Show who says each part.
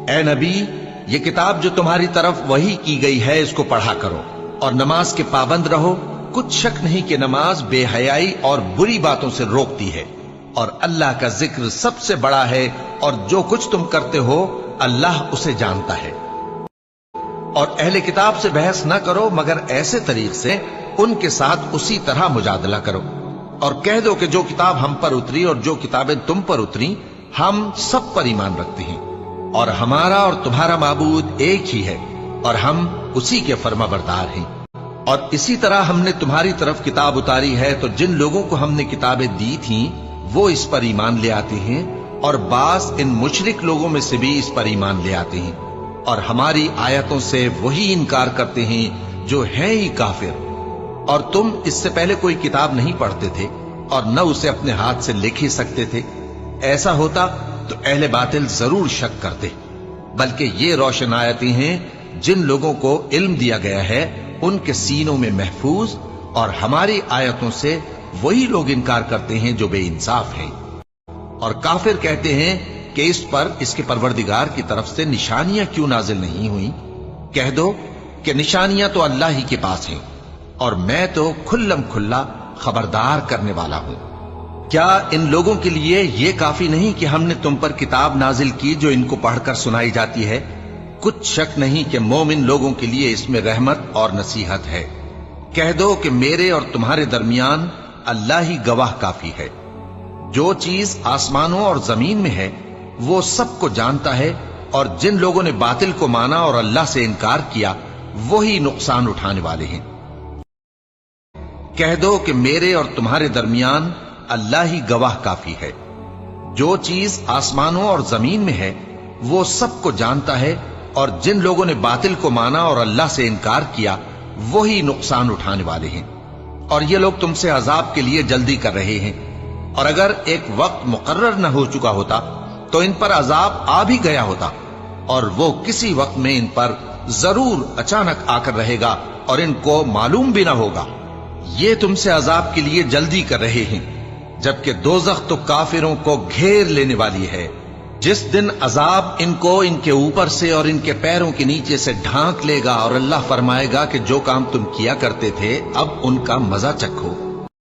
Speaker 1: اے نبی، یہ کتاب جو تمہاری طرف وحی کی گئی ہے اس کو پڑھا کرو اور نماز کے پابند رہو۔ کچھ شک نہیں کہ نماز بے حیائی اور بری باتوں سے روکتی ہے، اور اللہ کا ذکر سب سے بڑا ہے، اور جو کچھ تم کرتے ہو اللہ اسے جانتا ہے۔ اور اہل کتاب سے بحث نہ کرو مگر ایسے طریق سے ان کے ساتھ اسی طرح مجادلہ کرو، اور کہہ دو کہ جو کتاب ہم پر اتری اور جو کتابیں تم پر اتری ہم سب پر ایمان رکھتے ہیں، اور ہمارا اور تمہارا معبود ایک ہی ہے، اور ہم اسی کے فرما بردار ہیں۔ اور اسی طرح ہم نے تمہاری طرف کتاب اتاری ہے تو جن لوگوں کو ہم نے کتابیں دی تھیں وہ اس پر ایمان لے آتے ہیں، اور بعض ان مشرک لوگوں میں سے بھی اس پر ایمان لے آتے ہیں، اور ہماری آیتوں سے وہی انکار کرتے ہیں جو ہیں ہی کافر۔ اور تم اس سے پہلے کوئی کتاب نہیں پڑھتے تھے اور نہ اسے اپنے ہاتھ سے لکھ ہی سکتے تھے، ایسا ہوتا تو اہل باطل ضرور شک کرتے، بلکہ یہ روشن آیتیں ہیں جن لوگوں کو علم دیا گیا ہے ان کے سینوں میں محفوظ، اور ہماری آیتوں سے وہی لوگ انکار کرتے ہیں جو بے انصاف ہیں۔ اور کافر کہتے ہیں کہ اس پر اس کے پروردگار کی طرف سے نشانیاں کیوں نازل نہیں ہوئیں؟ کہہ دو کہ نشانیاں تو اللہ ہی کے پاس ہیں، اور میں تو کھلم کھلا خبردار کرنے والا ہوں۔ کیا ان لوگوں کے لیے یہ کافی نہیں کہ ہم نے تم پر کتاب نازل کی جو ان کو پڑھ کر سنائی جاتی ہے؟ کچھ شک نہیں کہ مومن لوگوں کے لیے اس میں رحمت اور نصیحت ہے۔ کہہ دو کہ میرے اور تمہارے درمیان اللہ ہی گواہ کافی ہے۔ جو چیز آسمانوں اور زمین میں ہے وہ سب کو جانتا ہے، اور جن لوگوں نے باطل کو مانا اور اللہ سے انکار کیا وہی نقصان اٹھانے والے ہیں۔ کہہ دو کہ میرے اور تمہارے درمیان اللہ ہی گواہ کافی ہے۔ جو چیز آسمانوں اور زمین میں ہے وہ سب کو جانتا ہے، اور جن لوگوں نے باطل کو مانا اور اللہ سے انکار کیا وہی نقصان اٹھانے والے ہیں۔ اور یہ لوگ تم سے عذاب کے لیے جلدی کر رہے ہیں، اور اگر ایک وقت مقرر نہ ہو چکا ہوتا تو ان پر عذاب آ بھی گیا ہوتا، اور وہ کسی وقت میں ان پر ضرور اچانک آ کر رہے گا اور ان کو معلوم بھی نہ ہوگا۔ یہ تم سے عذاب کے لیے جلدی کر رہے ہیں، جبکہ دوزخ تو کافروں کو گھیر لینے والی ہے۔ جس دن عذاب ان کو ان کے اوپر سے اور ان کے پیروں کے نیچے سے ڈھانک لے گا، اور اللہ فرمائے گا کہ جو کام تم کیا کرتے تھے اب ان کا مزہ چکھو۔